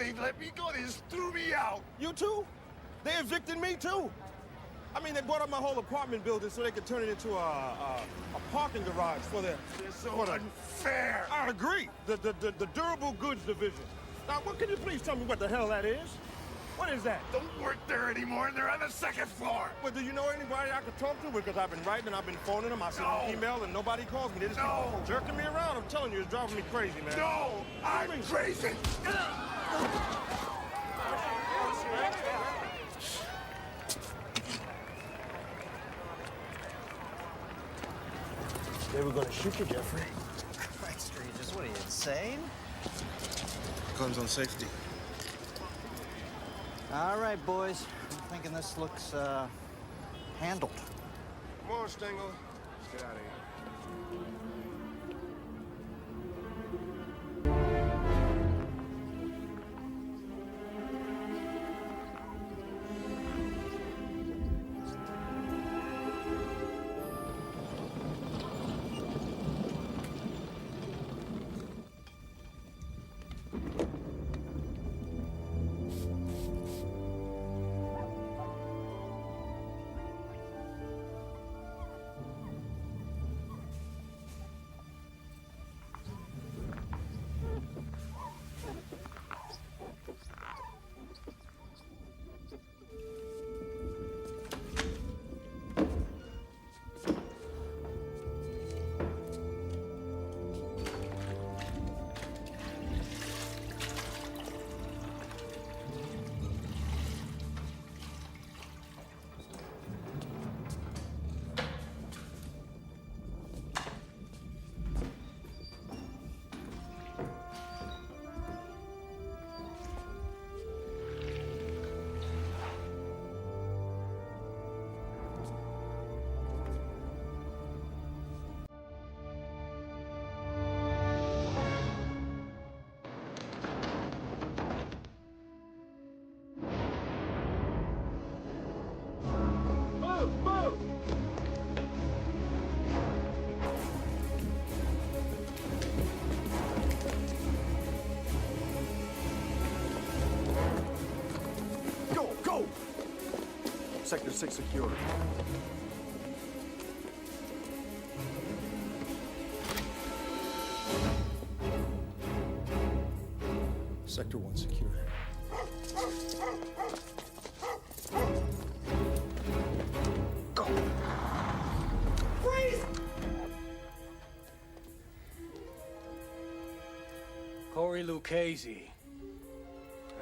they've let me go. They just threw me out. You too? They evicted me too. I mean, they bought up my whole apartment building so they could turn it into a parking garage for their... They're so unfair. I agree. The durable goods division. Now, what can you please tell me what the hell that is? What is that? Don't work there anymore, and they're on the second floor. Well, do you know anybody I could talk to? Because I've been writing and I've been phoning them. I sent No. an email and nobody calls me. They just keep jerking me around. I'm telling you, it's driving me crazy, man. No, I'm crazy. They were gonna shoot you, Jeffrey. Christ, Regis, what are you, insane? Guns on safety. All right, boys. I'm thinking this looks, handled. Come on, Stengel. Let's get out of here. Go! Sector 6 secure. Sector 1 secure. Go! Freeze! Corey Lucchese.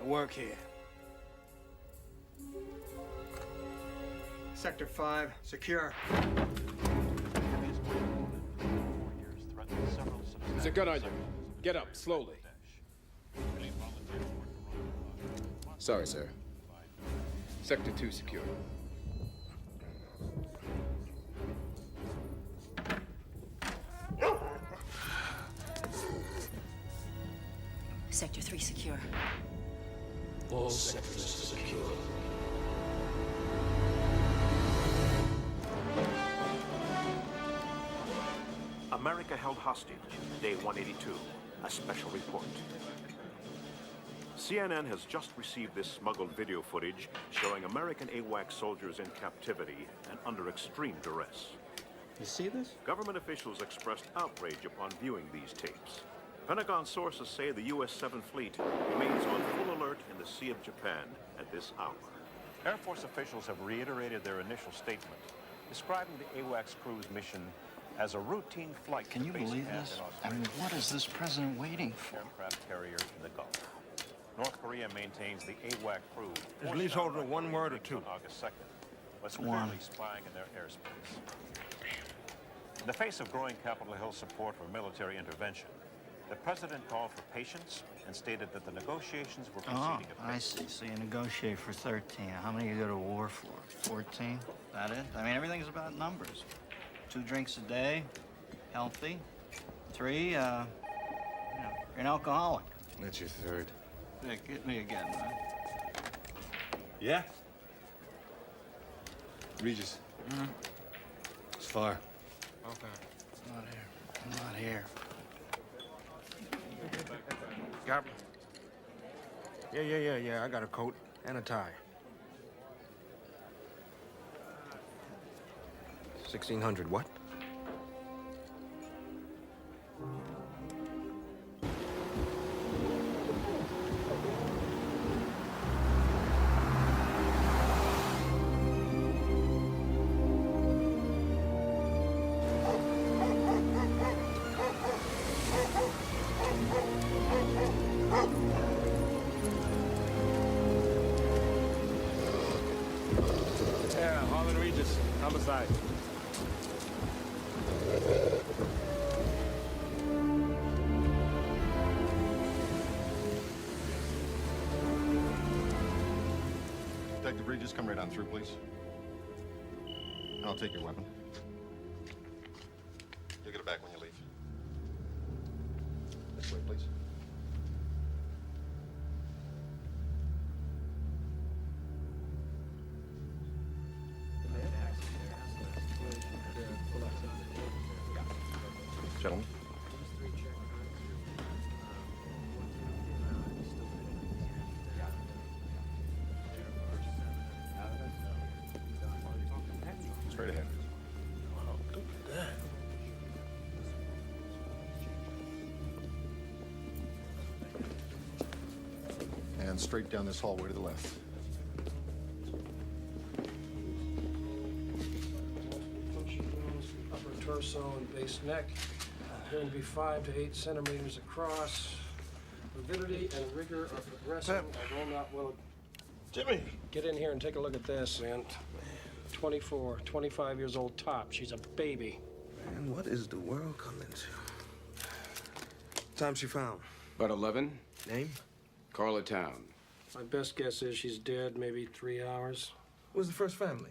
I work here. Sector 5, secure. There's a gun on you. Get up, slowly. Sorry, sir. Sector 2 secure. Sector 3 secure. All sectors secure. America held hostage, day 182, a special report. CNN has just received this smuggled video footage showing American AWACS soldiers in captivity and under extreme duress. You see this? Government officials expressed outrage upon viewing these tapes. Pentagon sources say the U.S. 7th Fleet remains on full alert in the Sea of Japan at this hour. Air Force officials have reiterated their initial statement, describing the AWACS crew's mission as a routine flight. Can you believe this? I mean, what is this president waiting for? Aircraft carrier in the Gulf. North Korea maintains the AWAC crew. Is Lee's holding one word or two? On August 2nd, was currently spying in their airspace. In the face of growing Capitol Hill support for military intervention, the president called for patience and stated that the negotiations were proceeding at I see. So you negotiate for 13. How many you go to war for? 14? That it? I mean, everything's about numbers. 2 drinks a day, healthy. 3, you're an alcoholic. That's your third. Yeah, get me again, man. Yeah? Regis. It's far. Okay. I'm not here. I'm not here. Got me. Yeah. I got a coat and a tie. 1600 what? Yeah, Harlan Regis, homicide. Detective Regis, come right on through, please. And I'll take your weapon. You'll get it back when you leave. This way, please. Gentlemen. Straight ahead. And straight down this hallway to the left. Upper torso and base neck. Going to be 5 to 8 centimeters across. Mobility and rigor are progressing, although not will. Jimmy! Get in here and take a look at this, and 24, 25 years old top. She's a baby. Man, what is the world coming to? Time she found? About 11. Name? Carla Town. My best guess is she's dead, maybe 3 hours. Where's the first family?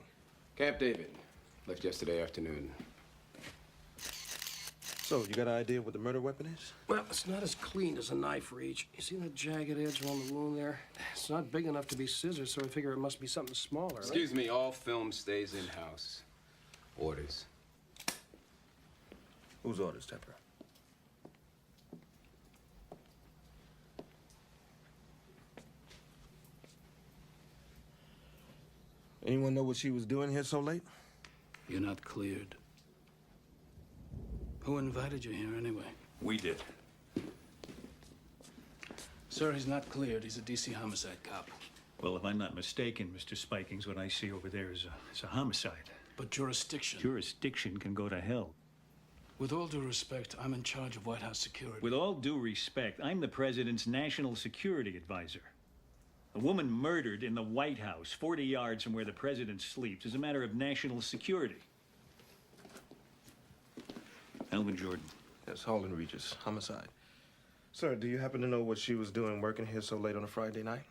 Camp David. Left yesterday afternoon. So, you got an idea what the murder weapon is? Well, it's not as clean as a knife reach. You see that jagged edge around the wound there? It's not big enough to be scissors, so I figure it must be something smaller. Excuse me, all film stays in-house. Orders. Whose orders, Tepper? Anyone know what she was doing here so late? You're not cleared. Who invited you here, anyway? We did. Sir, he's not cleared. He's a DC homicide cop. Well, if I'm not mistaken, Mr. Spikings, what I see over there is a homicide. But jurisdiction. Jurisdiction can go to hell. With all due respect, I'm in charge of White House security. With all due respect, I'm the president's national security advisor. A woman murdered in the White House, 40 yards from where the president sleeps, is a matter of national security. Elvin Jordan. Yes, Harlan Regis, homicide. Sir, do you happen to know what she was doing working here so late on a Friday night?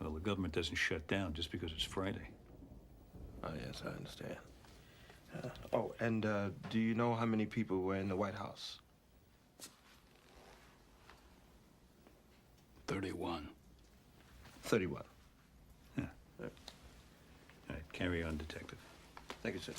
Well, the government doesn't shut down just because it's Friday. Oh, yes, I understand. Do you know how many people were in the White House? 31. 31. Yeah. All right, carry on, detective. Thank you, sir.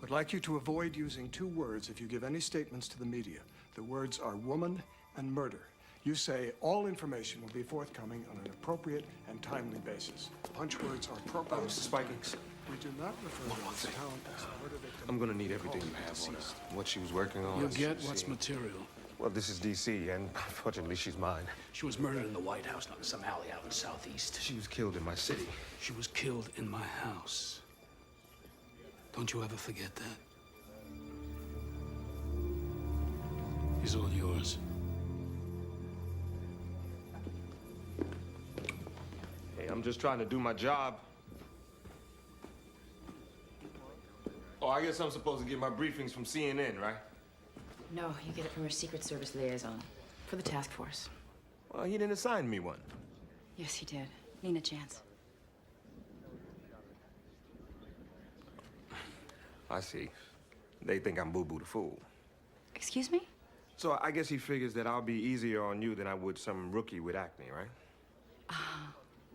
Would like you to avoid using 2 words if you give any statements to the media. The words are woman and murder. You say all information will be forthcoming on an appropriate and timely basis. Punch words are proper. Mr. Spikings. We do not refer to this town as a murder victim. I'm gonna need everything you have on her. What she was working on. You'll get what's material. Well, this is D.C., and unfortunately, she's mine. She was murdered in the White House, not in some alley out in the southeast. She was killed in my city. She was killed in my house. Don't you ever forget that. He's all yours. Hey, I'm just trying to do my job. Oh, I guess I'm supposed to get my briefings from CNN, right? No, you get it from your Secret Service liaison for the task force. Well, he didn't assign me one. Yes, he did. Nina Chance. I see. They think I'm Boo Boo the Fool. Excuse me? So I guess he figures that I'll be easier on you than I would some rookie with acne, right?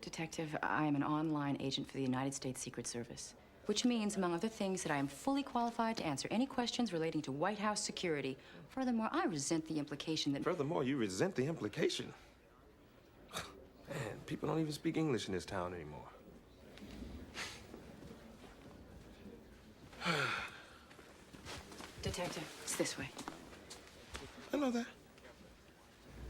Detective, I am an online agent for the United States Secret Service, which means, among other things, that I am fully qualified to answer any questions relating to White House security. Furthermore, I resent the implication that... Furthermore, you resent the implication. People don't even speak English in this town anymore. Detective, it's this way. I know that.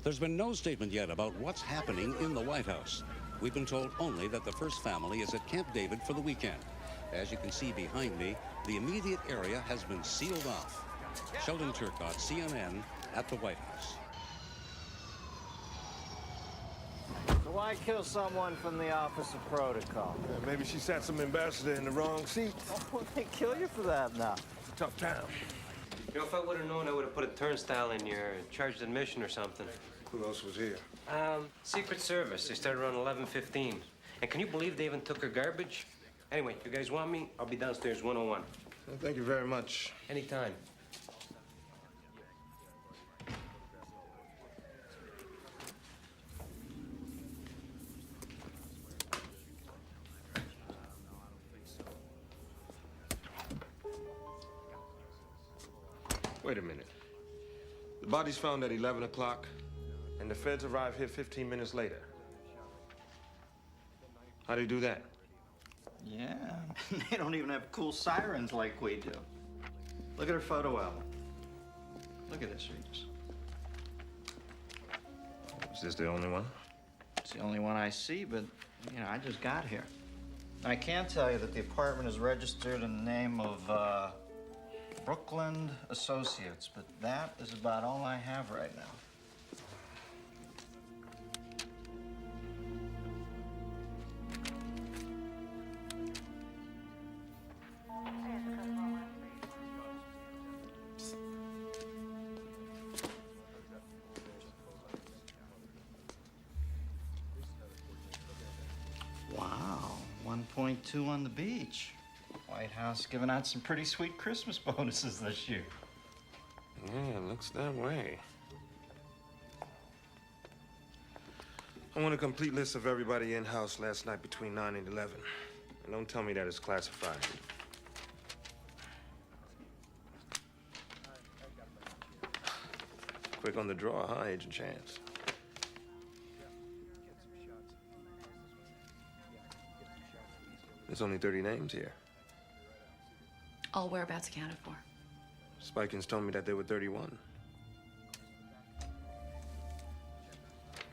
There's been no statement yet about what's happening in the White House. We've been told only that the first family is at Camp David for the weekend. As you can see behind me, the immediate area has been sealed off. Sheldon Turcott, CNN, at the White House. So why kill someone from the Office of Protocol? Yeah, maybe she sat some ambassador in the wrong seat. Oh, they kill you for that now. Tough town. You know, if I would have known, I would have put a turnstile in your charged admission or something. Who else was here? Secret Service. They started around 11:15. And can you believe they even took her garbage? Anyway, you guys want me? I'll be downstairs 101. Well, thank you very much. Anytime. Wait a minute. The body's found at 11 o'clock, and the feds arrive here 15 minutes later. How do you do that? Yeah, they don't even have cool sirens like we do. Look at her photo album. Look at this, Regis. Is this the only one? It's the only one I see, but, you know, I just got here. I can tell you that the apartment is registered in the name of, Brookland Associates, but that is about all I have right now. Wow, 1.2 on the beach. White House giving out some pretty sweet Christmas bonuses this year. Yeah, it looks that way. I want a complete list of everybody in-house last night between 9 and 11. And don't tell me that it's classified. Quick on the draw, huh, Agent Chance? There's only 30 names here. All whereabouts accounted for. Spikins told me that there were 31.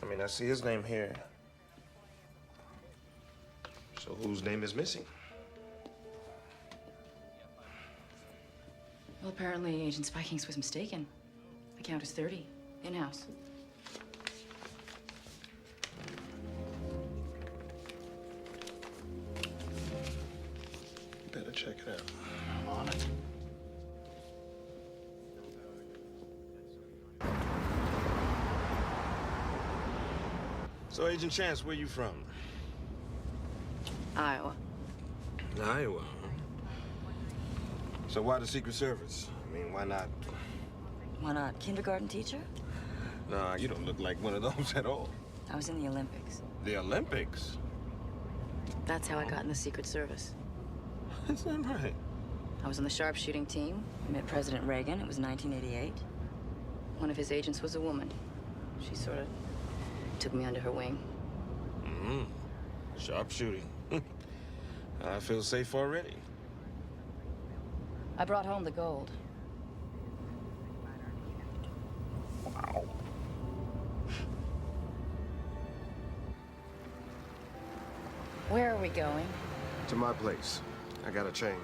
I mean, I see his name here. So whose name is missing? Well, apparently Agent Spikings was mistaken. The count is 30, in-house. Better check it out. I'm on it. So, Agent Chance, where you from? Iowa. Iowa, huh? So why the Secret Service? I mean, why not? Why not? Kindergarten teacher? Nah, you don't look like one of those at all. I was in the Olympics. The Olympics? That's how I got in the Secret Service. Is that right? I was on the sharpshooting team. I met President Reagan. It was 1988. One of his agents was a woman. She sort of took me under her wing. Mm-hmm. Sharpshooting. I feel safe already. I brought home the gold. Wow. Where are we going? To my place. I gotta change.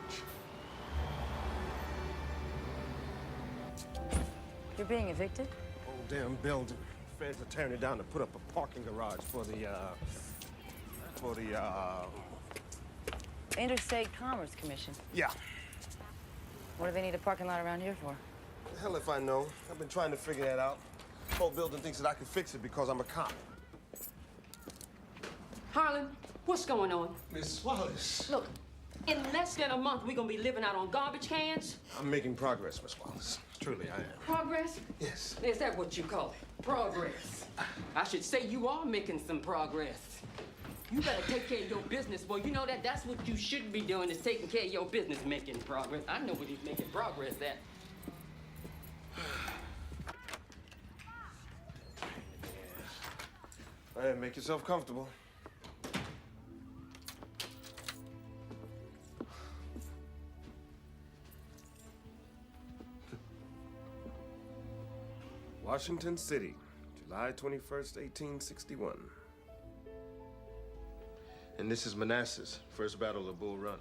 You're being evicted? Old damn building. Feds are tearing it down to put up a parking garage for the Interstate Commerce Commission. Yeah. What do they need a parking lot around here for? The hell if I know. I've been trying to figure that out. The whole building thinks that I can fix it because I'm a cop. Harlan, what's going on? Miss Wallace. Look, in less than a month, we're gonna be living out on garbage cans? I'm making progress, Miss Wallace. Truly, I am. Progress? Yes. Is that what you call it? Progress. I should say you are making some progress. You better take care of your business, boy. You know that's what you should be doing, is taking care of your business, making progress. I know what he's making progress at. Go ahead, make yourself comfortable. Washington City, July 21st, 1861. And this is Manassas, first battle of Bull Run.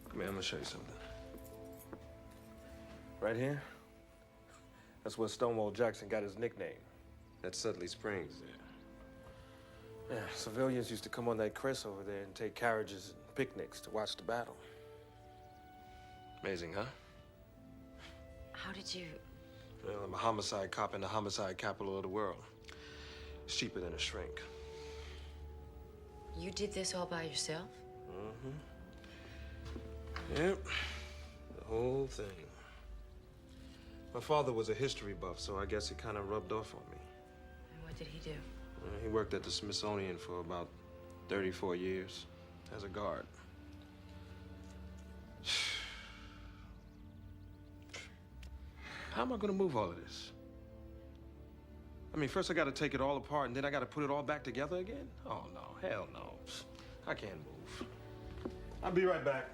Come here, I'm gonna show you something. Right here, that's where Stonewall Jackson got his nickname. That's Sudley Springs there. Yeah, civilians used to come on that crest over there and take carriages and picnics to watch the battle. Amazing, huh? How did you... Well, I'm a homicide cop in the homicide capital of the world. It's cheaper than a shrink. You did this all by yourself? Mm-hmm. Yep. The whole thing. My father was a history buff, so I guess it kind of rubbed off on me. And what did he do? He worked at the Smithsonian for about 34 years as a guard. How am I gonna move all of this? I mean, first I gotta take it all apart, and then I gotta put it all back together again? Oh, no, hell no. I can't move. I'll be right back.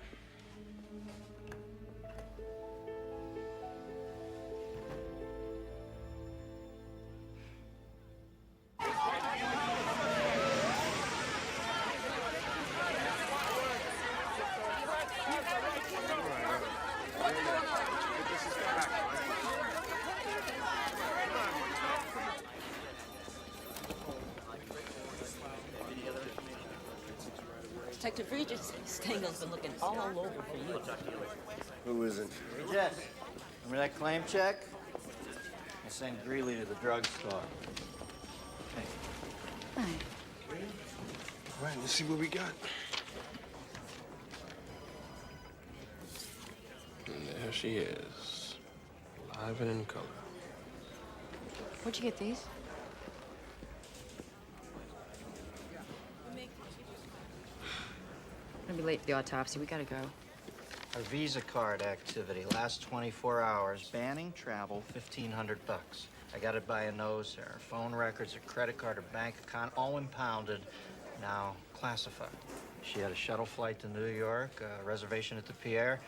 Detective Regis, Stengel's been looking all over for you. Who isn't? Hey, Jess, remember that claim check? I sent Greeley to the drugstore. Hi. All right, let's see what we got. And there she is, live and in color. Where'd you get these? Gonna be late for the autopsy. We gotta go. Our Visa card activity, last 24 hours. Banning travel, $1,500. I got it by a nose hair. Phone records, a credit card, a bank account, all impounded, now classified. She had a shuttle flight to New York, a reservation at the Pierre,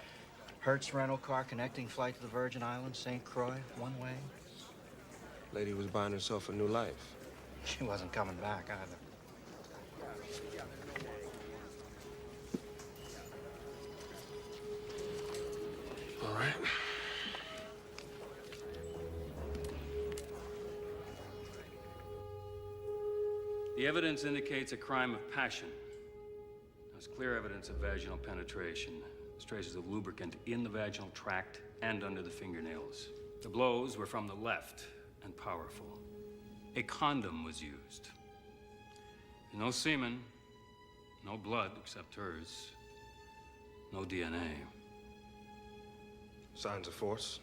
Hertz rental car, connecting flight to the Virgin Islands, St. Croix, one way. Lady was buying herself a new life. She wasn't coming back either. All right. The evidence indicates a crime of passion. There's clear evidence of vaginal penetration. There's traces of lubricant in the vaginal tract and under the fingernails. The blows were from the left and powerful. A condom was used. No semen, no blood except hers, no DNA. Signs of force?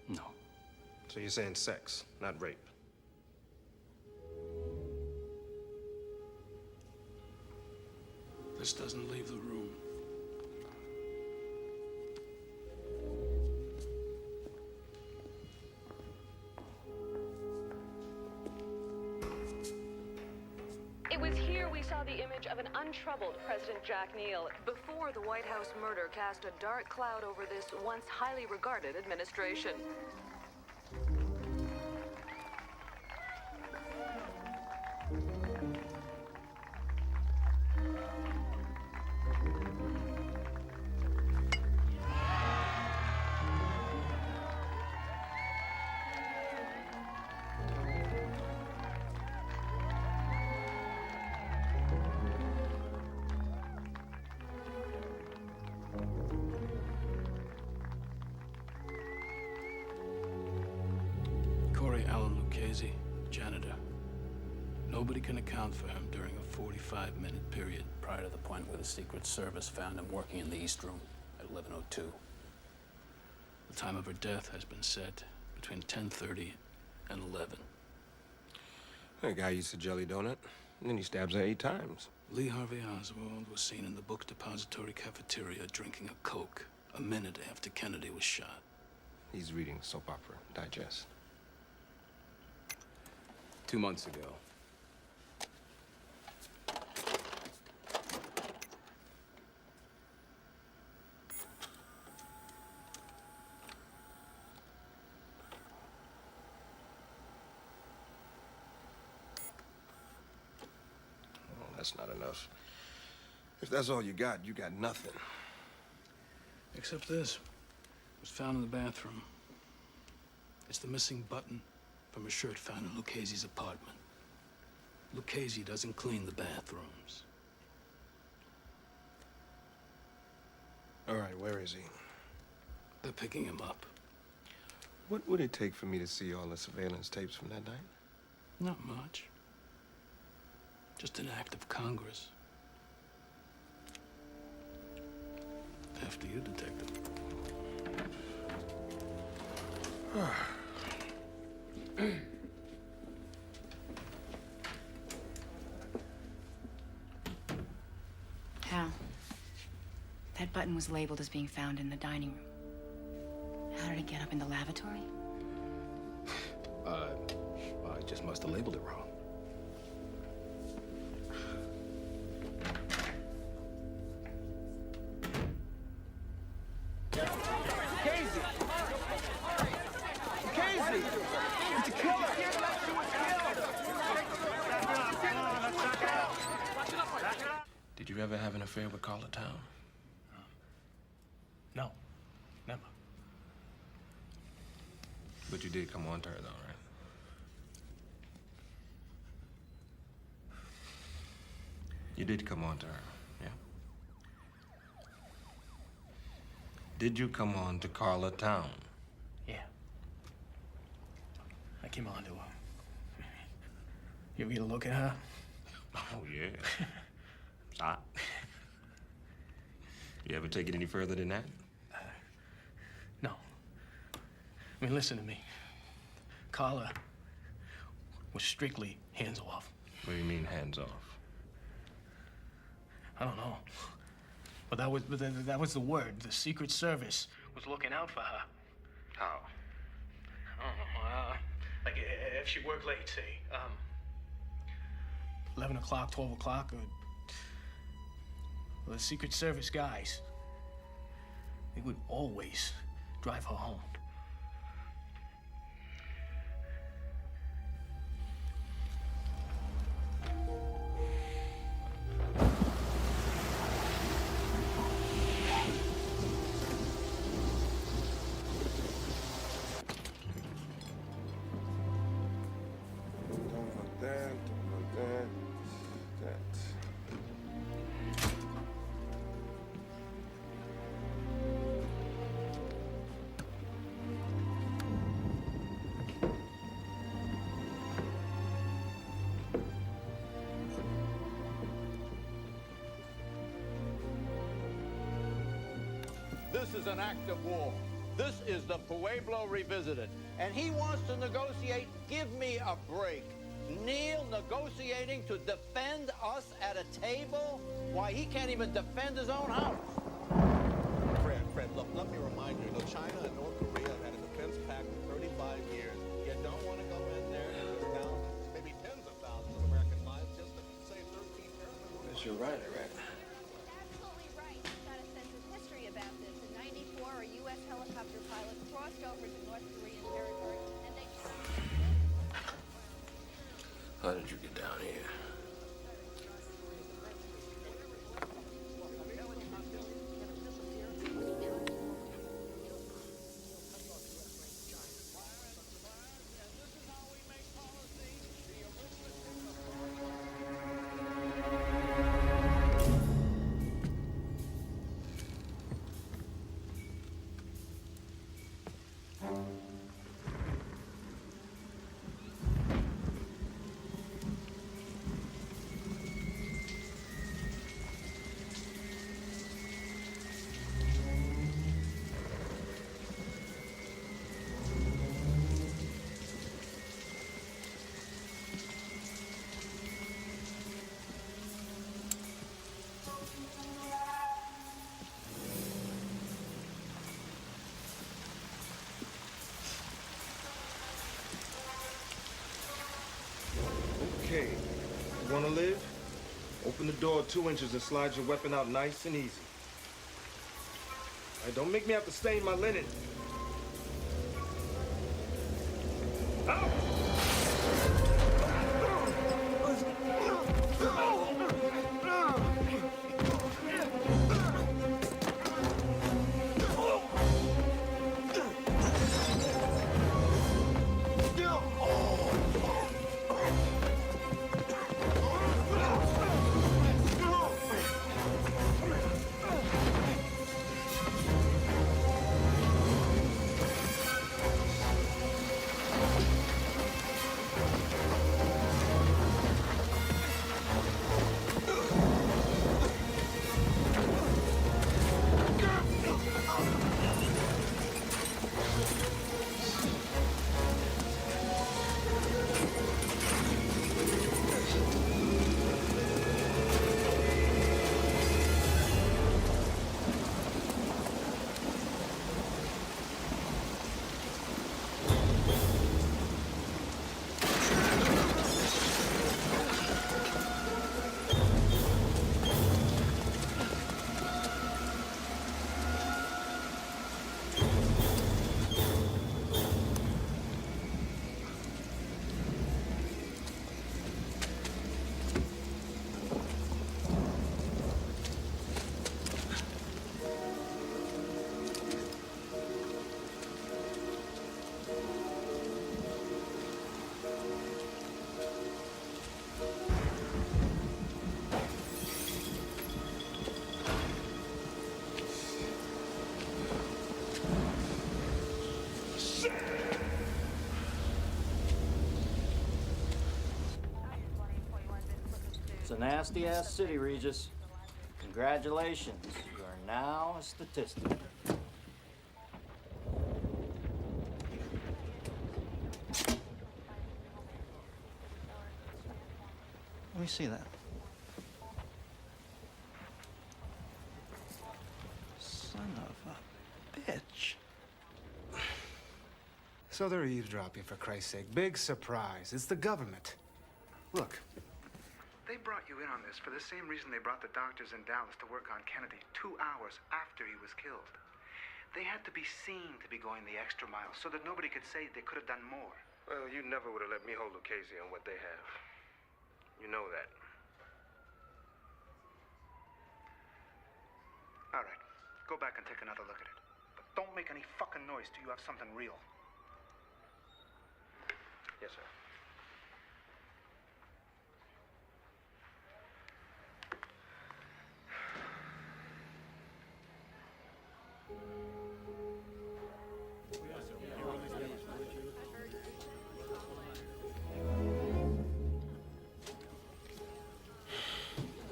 No. So you're saying sex, not rape? This doesn't leave the room. It was here we saw the image of an untroubled President Jack Neal before the White House murder cast a dark cloud over this once highly regarded administration. Corey Allen Lucchese, janitor. Nobody can account for him during a 45-minute period prior to the point where the Secret Service found him working in the East Room at 11:02. The time of her death has been set between 10:30 and 11. That guy eats a jelly donut, and then he stabs her 8 times. Lee Harvey Oswald was seen in the book depository cafeteria drinking a Coke a minute after Kennedy was shot. He's reading Soap Opera Digest. 2 months ago. that's not enough. If that's all you got nothing. Except this. It was found in the bathroom. It's the missing button from a shirt found in Lucchese's apartment. Lucchese doesn't clean the bathrooms. All right, where is he? They're picking him up. What would it take for me to see all the surveillance tapes from that night? Not much. Just an act of Congress. After you, Detective. Hal, that button was labeled as being found in the dining room. How did it get up in the lavatory? I just must have labeled it wrong. Casey! Casey! It's a killer! Did you ever have an affair with Carla Town? No, never. But you did come on to her, though, right? You did come on to her, yeah? Did you come on to Carla Town? Yeah. I came on to her. You ever get a look at her? Oh, yeah. It's hot. You ever take it any further than that? No. I mean, listen to me. Carla was strictly hands off. What do you mean, hands off? I don't know. But that was the word. The Secret Service was looking out for her. How? I don't know. Like if she worked late, say, 11 o'clock, 12 o'clock, or the Secret Service guys, they would always drive her home. This is an act of war. This is the Pueblo revisited. And he wants to negotiate. Give me a break. Neil negotiating to defend us at a table? Why, he can't even defend his own house. Fred, look, let me remind you, China and North Korea have had a defense pact for 35 years. You don't want to go in there and put down maybe tens of thousands of American lives just to save 13 airmen. That's your right, right? Absolutely right. You've got a sense of history about this. In '94, a U.S. helicopter pilot crossed over to North Korean territory, and they... How did you get down here? Okay, you wanna live? Open the door 2 inches and slide your weapon out nice and easy. All right, don't make me have to stain my linen. Out! It's a nasty-ass city, Regis. Congratulations. You are now a statistic. Let me see that. Son of a bitch. So they're eavesdropping, for Christ's sake. Big surprise. It's the government. Look, they brought you in on this for the same reason they brought the doctors in Dallas to work on Kennedy 2 hours after he was killed. They had to be seen to be going the extra mile so that nobody could say they could have done more. Well, you never would have let me hold Lucchese on what they have. You know that. All right, go back and take another look at it. But don't make any fucking noise till you have something real. Yes, sir.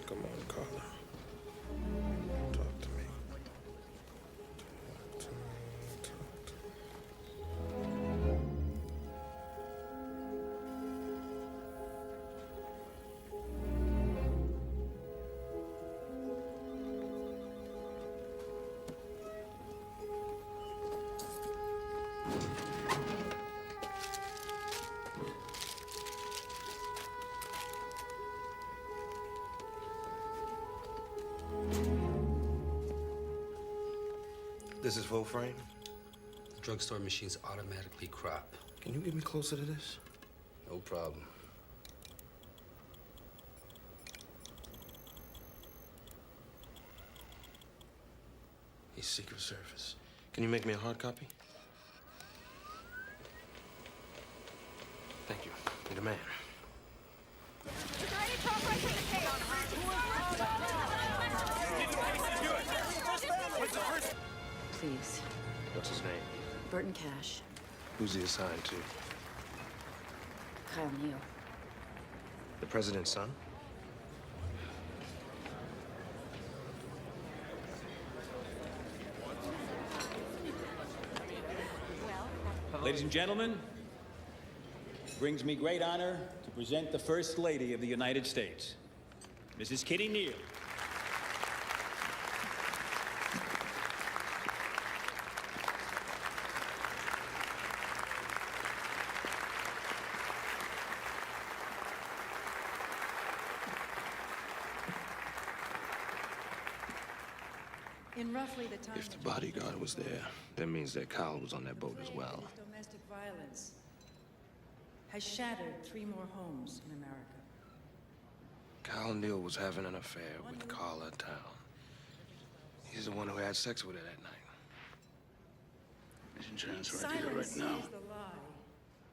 Come on, Carla. Talk to me. Talk to me. Talk to me. This is full frame? The drugstore machines automatically crop. Can you get me closer to this? No problem. He's Secret Service. Can you make me a hard copy? Thank you. You're the man. Please. What's his name? Burton Cash. Who's he assigned to? Kyle Neal. The president's son? Ladies and gentlemen, it brings me great honor to present the First Lady of the United States, Mrs. Kitty Neal. In roughly the time If the bodyguard was there, that means that Kyle was on that boat as well. domestic violence has shattered 3 more homes in America. Kyle Neal was having an affair with Carla Town. He's the one who had sex with her that night. Mission transfer Silence is the lie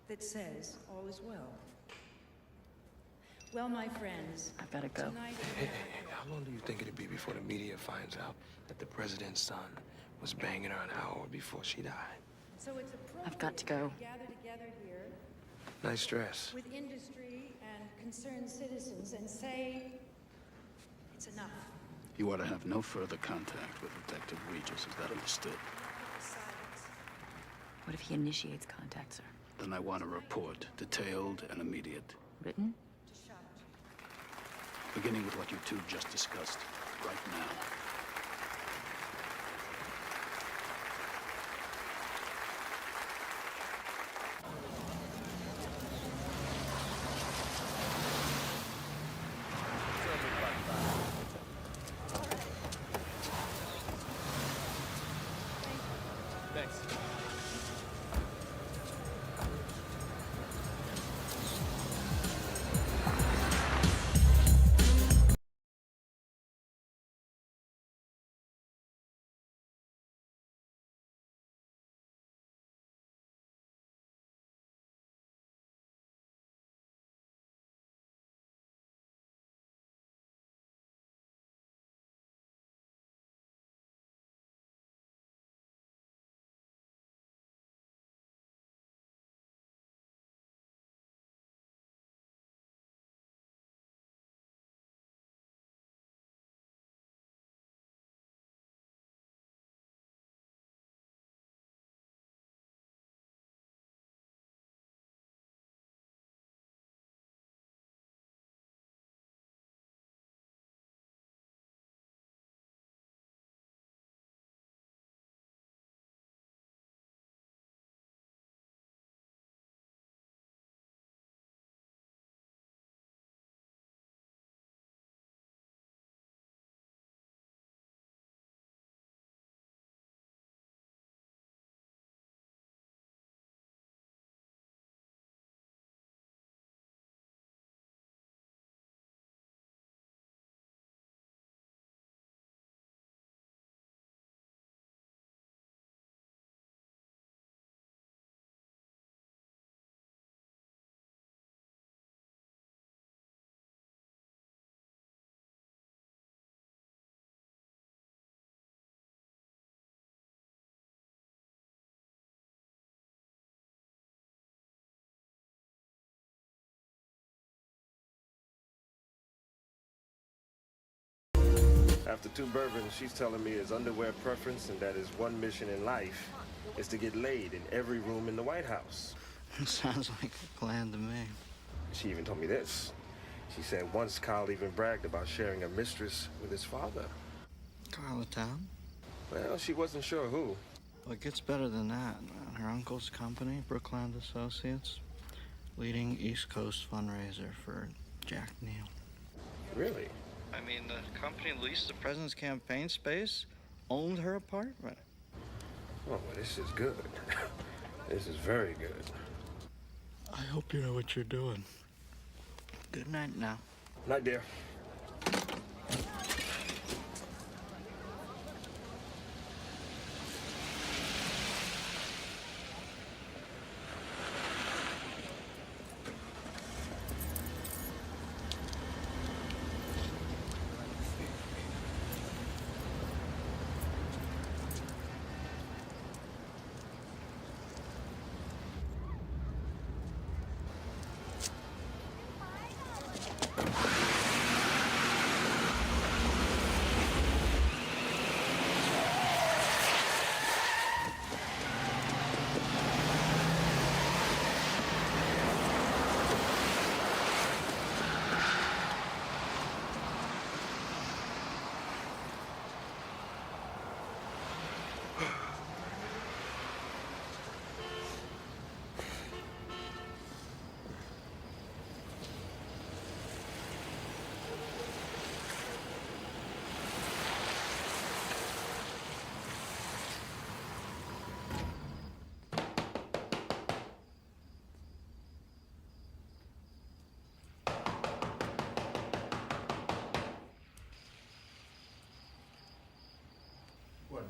that says all is well. Well, my friends, I've got to go. tonight Hey, how long do you think it'd be before the media finds out that the president's son was banging her an hour before she died? so it's appropriate I've got to go. we gather together here Nice dress. with industry and concerned citizens and say it's enough. You are to have no further contact with Detective Regis. Is that understood? What if he initiates contact, sir? Then I want a report, detailed and immediate. Written? Beginning with what you two just discussed, right now. After 2 bourbons, she's telling me his underwear preference and that his one mission in life is to get laid in every room in the White House. Sounds like a plan to me. She even told me this. She said once Kyle even bragged about sharing a mistress with his father. Kyle of town? Well, she wasn't sure who. Well, it gets better than that. Her uncle's company, Brookland Associates, leading East Coast fundraiser for Jack Neal. Really? I mean, the company leased the president's campaign space, owned her apartment. Oh, well, this is good. This is very good. I hope you know what you're doing. Good night now. Night, dear.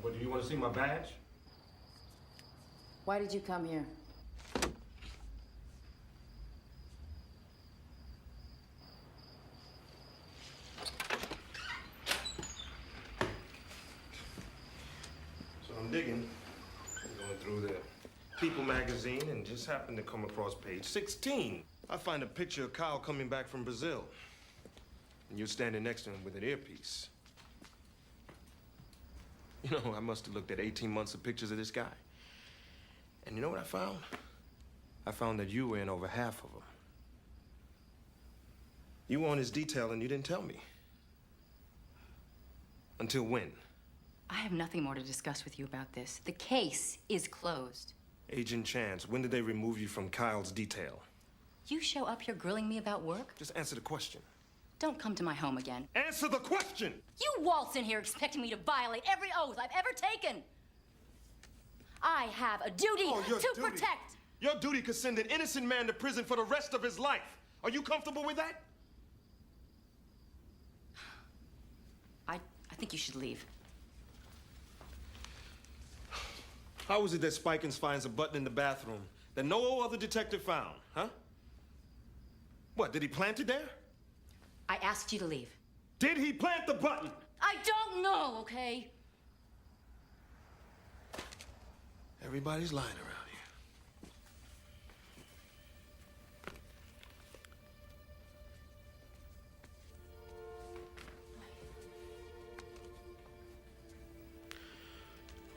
What, do you want to see my badge? Why did you come here? So I'm digging, going through the People magazine and just happened to come across page 16. I find a picture of Kyle coming back from Brazil. And you're standing next to him with an earpiece. You know, I must have looked at 18 months of pictures of this guy. And you know what I found? I found that you were in over half of them. You were on his detail and you didn't tell me. Until when? I have nothing more to discuss with you about this. The case is closed. Agent Chance, when did they remove you from Kyle's detail? You show up here grilling me about work? Just answer the question. Don't come to my home again. Answer the question! You waltz in here expecting me to violate every oath I've ever taken. I have a duty to protect. Your duty could send an innocent man to prison for the rest of his life. Are you comfortable with that? I think you should leave. How is it that Spikins finds a button in the bathroom that no other detective found, huh? What, did he plant it there? I asked you to leave. Did he plant the button? I don't know, okay? Everybody's lying around here.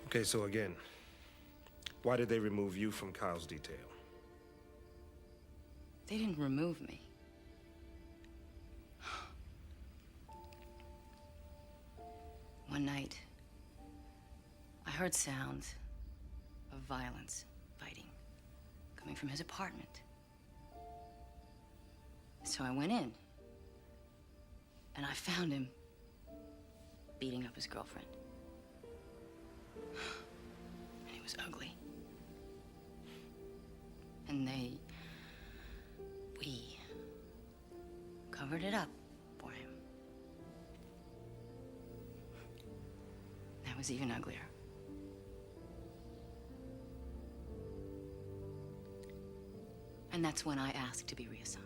Okay, so again, why did they remove you from Kyle's detail? They didn't remove me. One night, I heard sounds of violence, fighting, coming from his apartment. So I went in, and I found him beating up his girlfriend. And he was ugly. And we covered it up for him. That was even uglier. And that's when I asked to be reassigned.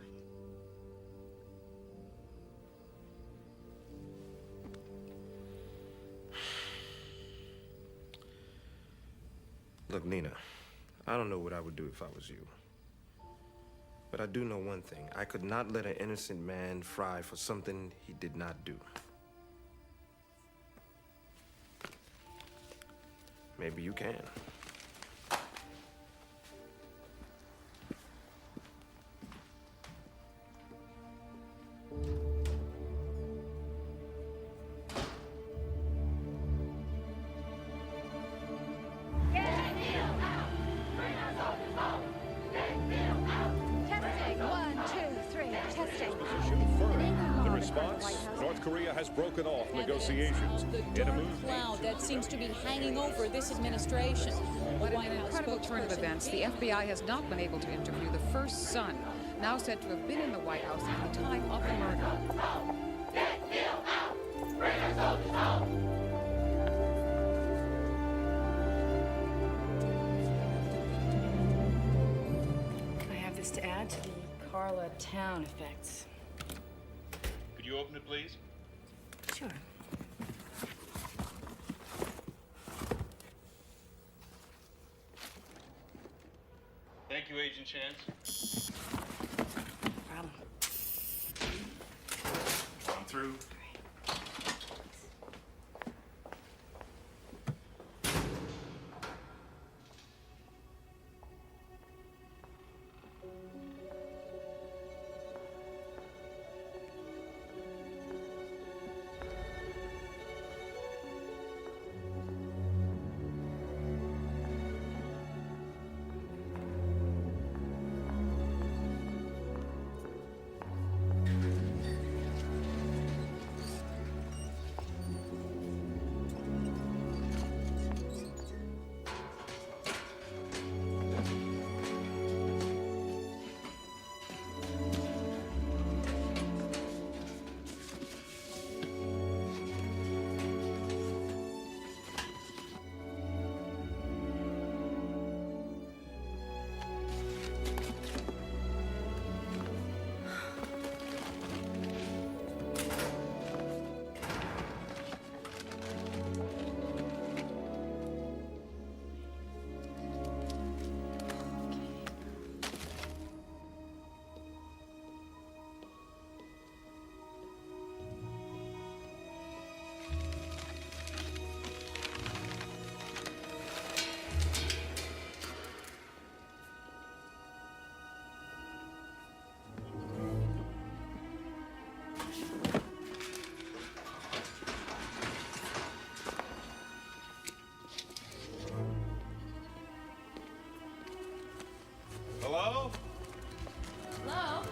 Look, Nina, I don't know what I would do if I was you. But I do know one thing. I could not let an innocent man fry for something he did not do. maybe you can. Testing. 1, 2, 3. Testing. The response? North Korea has broken off negotiations. In a move Cloud that seems to be hanging over this administration. What an incredible turn of events. The FBI has not been able to interview the first son, now said to have been in the White House at the time of the murder. I have this to add to the Carla town effects. Could you open it, please? Sure. Thank you, Agent Chance. Problem. I'm through. Hello? Hello?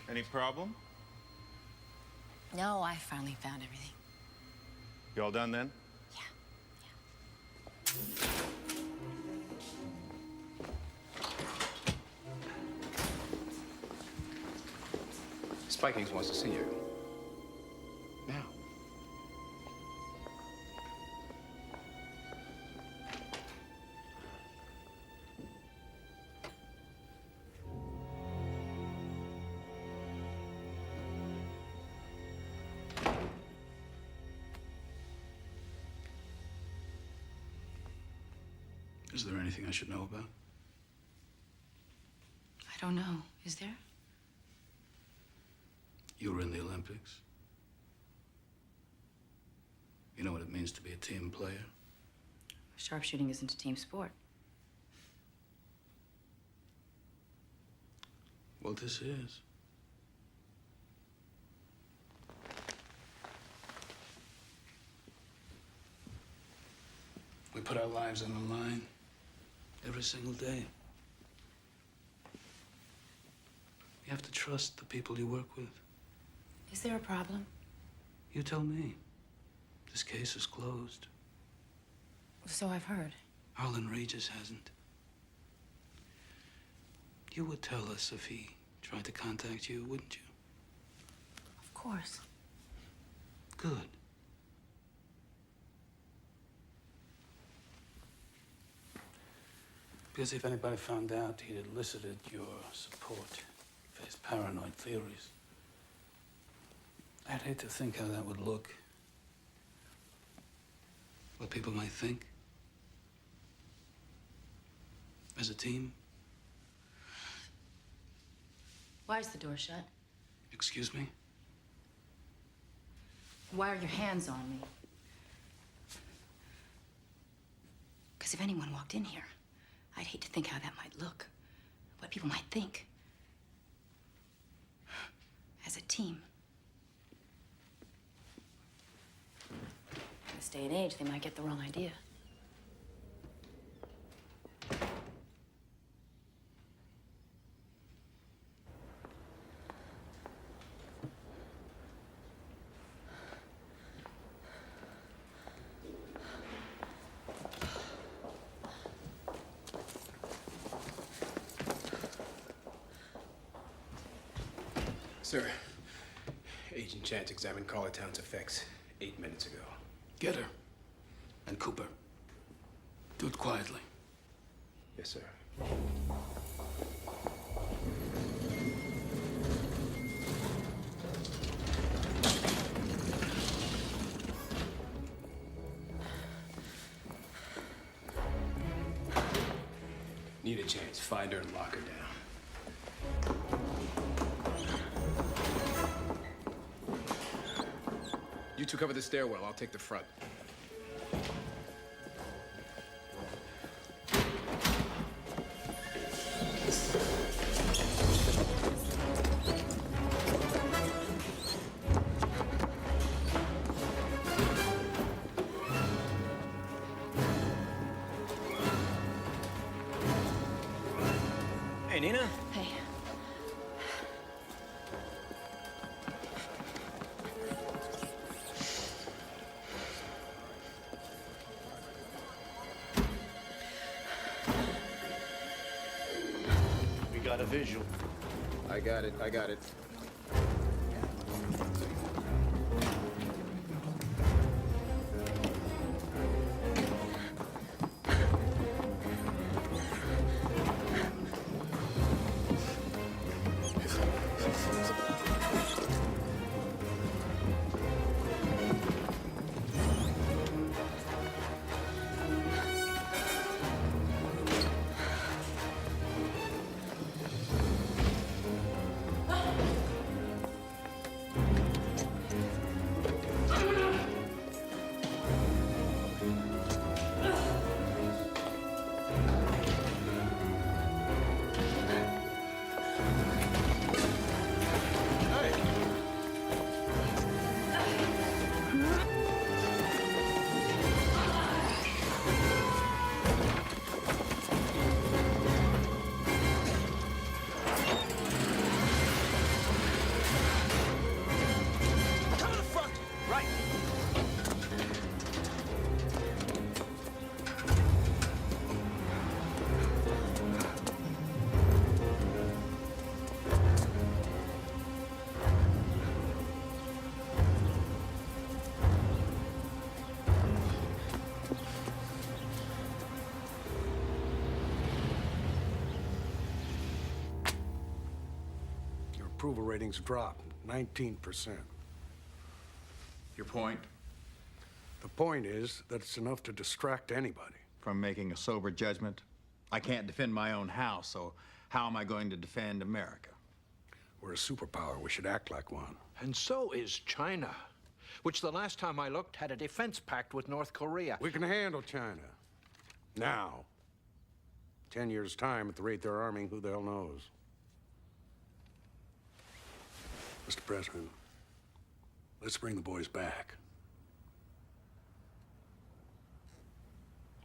Any problem? No, I finally found everything. You all done then? Spike News wants to see you. Now. Is there anything I should know about? I don't know. Is there? You were in the Olympics. You know what it means to be a team player? Sharpshooting isn't a team sport. Well, this is. We put our lives on the line every single day. You have to trust the people you work with. Is there a problem? You tell me. This case is closed. So I've heard. Harlan Regis hasn't. You would tell us if he tried to contact you, wouldn't you? Of course. Good. Because if anybody found out he'd elicited your support for his paranoid theories, I'd hate to think how that would look. What people might think. As a team. Why is the door shut? Excuse me? Why are your hands on me? Because if anyone walked in here, I'd hate to think how that might look. What people might think. As a team. In this day and age, they might get the wrong idea. Sir, Agent Chance examined Carla Town's effects 8 minutes ago. Get her. And Cooper. Do it quietly. Yes, sir. Need a chance. Find her and lock her down. You two cover the stairwell. I'll take the front. Hey, Nina. Hey. We got a visual. I got it. I got it. Approval ratings dropped 19%. Your point? The point is that it's enough to distract anybody. From making a sober judgment? I can't defend my own house, so how am I going to defend America? We're a superpower. We should act like one. And so is China, which the last time I looked had a defense pact with North Korea. We can handle China. Now. 10 years' time, at the rate they're arming, who the hell knows? Mr. President, let's bring the boys back.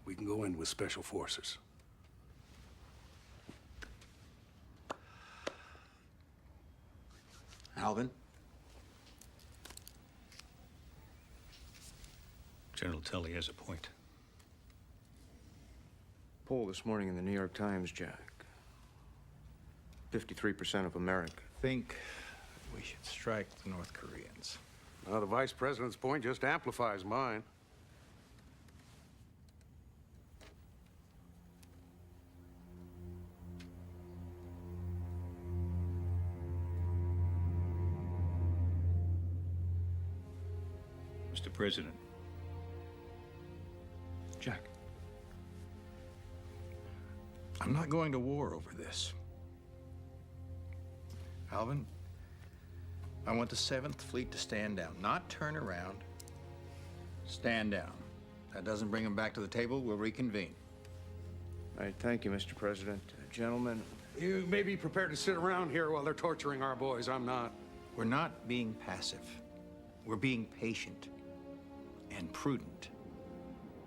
We can go in with special forces. Alvin? General Tully has a point. Poll this morning in the New York Times, Jack. 53% of America think we should strike the North Koreans. Now, the Vice President's point just amplifies mine. Mr. President. Jack. I'm not going to war over this. Alvin, I want the 7th Fleet to stand down, not turn around. Stand down. That doesn't bring them back to the table, we'll reconvene. All right, thank you, Mr. President. Gentlemen. You may be prepared to sit around here while they're torturing our boys. I'm not. We're not being passive. We're being patient and prudent.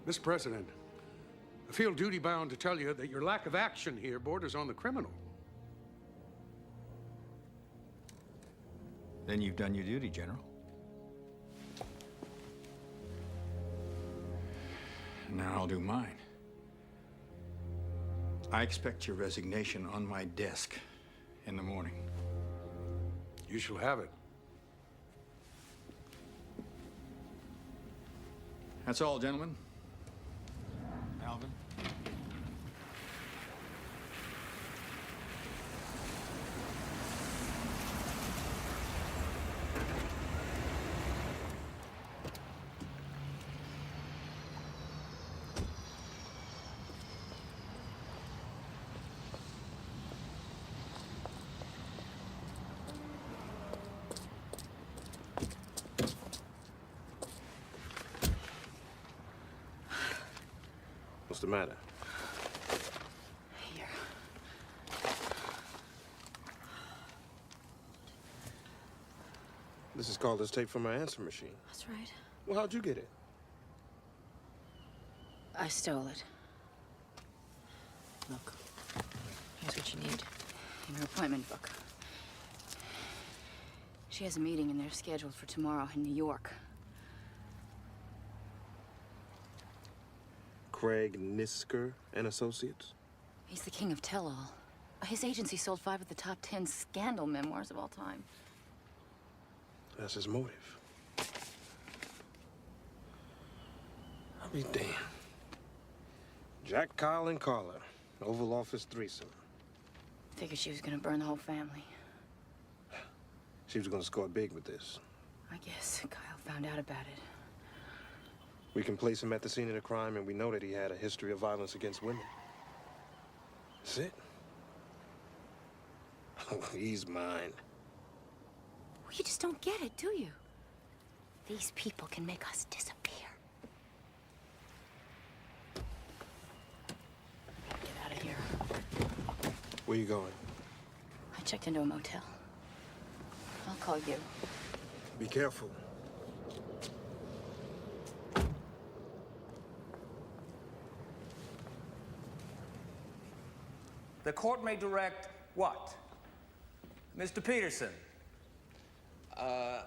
Mr. President, I feel duty-bound to tell you that your lack of action here borders on the criminal. Then you've done your duty, General. Now I'll do mine. I expect your resignation on my desk in the morning. You shall have it. That's all, gentlemen. Alvin? What's the matter? Here. This is called this tape from my answer machine. That's right. Well, how'd you get it? I stole it. Look, here's what you need. In her appointment book. She has a meeting in there scheduled for tomorrow in New York. Craig Nisker and Associates? He's the king of tell-all. His agency sold 5 of the top 10 scandal memoirs of all time. That's his motive. I'll be damned. Jack, Kyle, and Carla. Oval Office threesome. Figured she was gonna burn the whole family. She was gonna score big with this. I guess Kyle found out about it. We can place him at the scene of the crime, and we know that he had a history of violence against women. That's it. Oh, he's mine. Well, you just don't get it, do you? These people can make us disappear. Get out of here. Where you going? I checked into a motel. I'll call you. Be careful. The court may direct what? Mr. Peterson.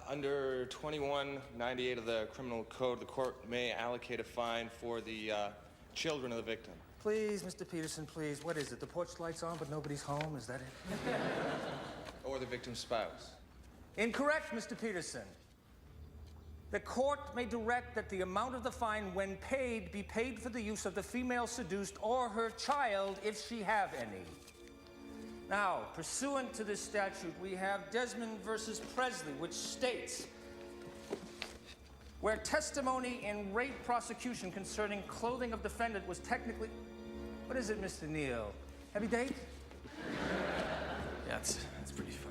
Under 2198 of the Criminal Code, the court may allocate a fine for the children of the victim. Please, Mr. Peterson, please. What is it? The porch light's on, but nobody's home? Is that it? Or the victim's spouse. Incorrect, Mr. Peterson. The court may direct that the amount of the fine, when paid, be paid for the use of the female seduced or her child, if she have any. Now, pursuant to this statute, we have Desmond versus Presley, which states, where testimony in rape prosecution concerning clothing of defendant was technically... What is it, Mr. Neal? Heavy date? Yeah, that's pretty funny.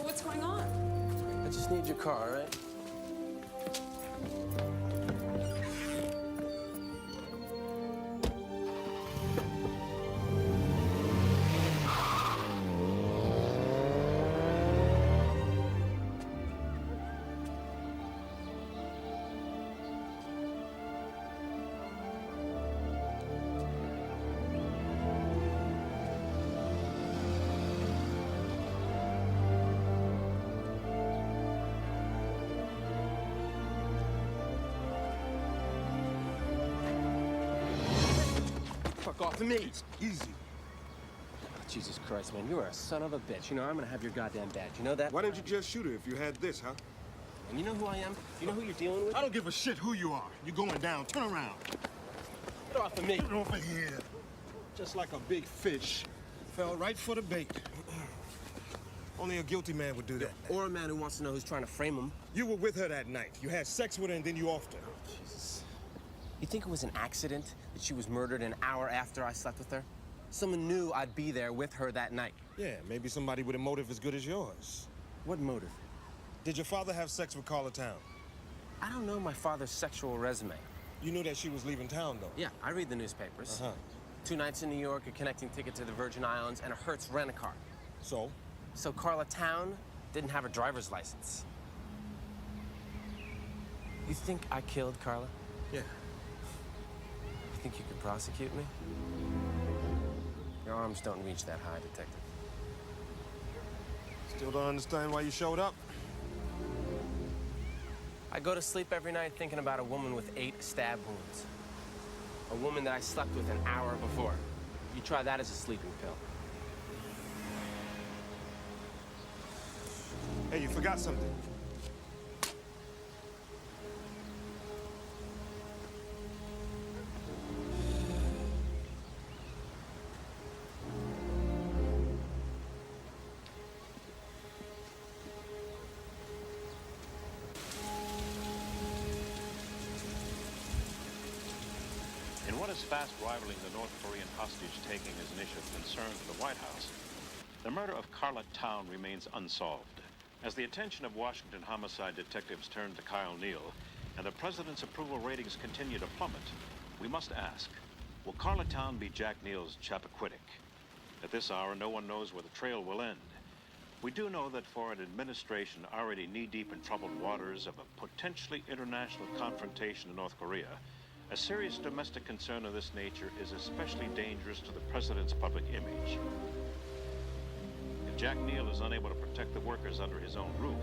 What's going on? I just need your car, all right? Fuck off me. Easy. Jesus Christ, man, you're a son of a bitch. You know, I'm gonna have your goddamn badge. You know that? Why didn't you just shoot her if you had this, huh? And you know who I am? You know who you're dealing with? I don't give a shit who you are. You're going down. Turn around. Get off of me. Get off of here. Just like a big fish. Fell right for the bait. Only a guilty man would do that. Or a man who wants to know who's trying to frame him. You were with her that night. You had sex with her and then you offed her. Jesus. You think it was an accident that she was murdered an hour after I slept with her? Someone knew I'd be there with her that night. Yeah, maybe somebody with a motive as good as yours. What motive? Did your father have sex with Carla Town? I don't know my father's sexual resume. You knew that she was leaving town, though? Yeah, I read the newspapers. Uh-huh. 2 nights in New York, a connecting ticket to the Virgin Islands, and a Hertz rent-a-car. So? So Carla Town didn't have a driver's license. You think I killed Carla? Yeah. You think you could prosecute me? Your arms don't reach that high, Detective. Still don't understand why you showed up? I go to sleep every night thinking about a woman with 8 stab wounds. A woman that I slept with an hour before. You try that as a sleeping pill. Hey, you forgot something. In what is fast rivaling the North Korean hostage-taking as an issue of concern to the White House, the murder of Carla Town remains unsolved. As the attention of Washington homicide detectives turn to Kyle Neal and the president's approval ratings continue to plummet, we must ask, will Carla Town be Jack Neal's Chappaquiddick? At this hour, no one knows where the trail will end. We do know that for an administration already knee-deep in troubled waters of a potentially international confrontation in North Korea, a serious domestic concern of this nature is especially dangerous to the president's public image. If Jack Neal is unable to protect the workers under his own roof,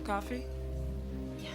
Coffee? Yeah.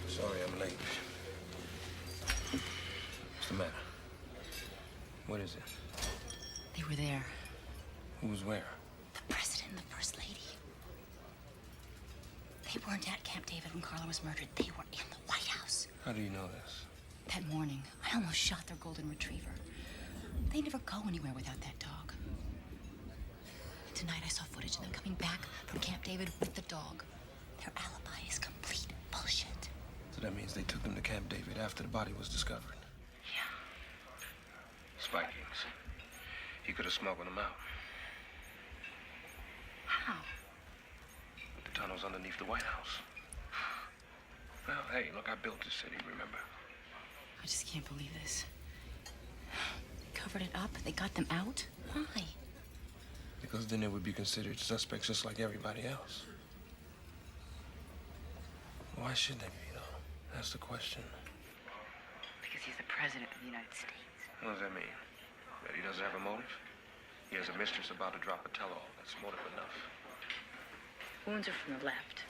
Sorry I'm late. What's the matter? What is it? They were there. Who was where? The president and the first lady. They weren't at Camp David when Carla was murdered. They were in the White House. How do you know this? That morning, I almost shot their golden retriever. They never go anywhere without that dog. Tonight I saw footage of them coming back from Camp David with the dog. Their alibi is complete bullshit. So that means they took them to Camp David after the body was discovered? Yeah. Vikings. He could have smuggled them out. How? With the tunnels underneath the White House. Well, hey, look, I built this city, remember? I just can't believe this. They covered it up. They got them out. Why? Because then they would be considered suspects just like everybody else. Why should they be, though? That's the question. Because he's the president of the United States. What does that mean? That he doesn't have a motive? He has a mistress about to drop a tell-all. That's motive enough. Wounds are from the left.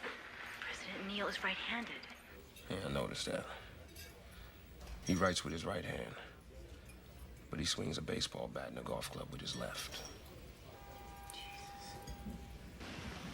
President Neal is right-handed. Yeah, I noticed that. He writes with his right hand. But he swings a baseball bat in a golf club with his left.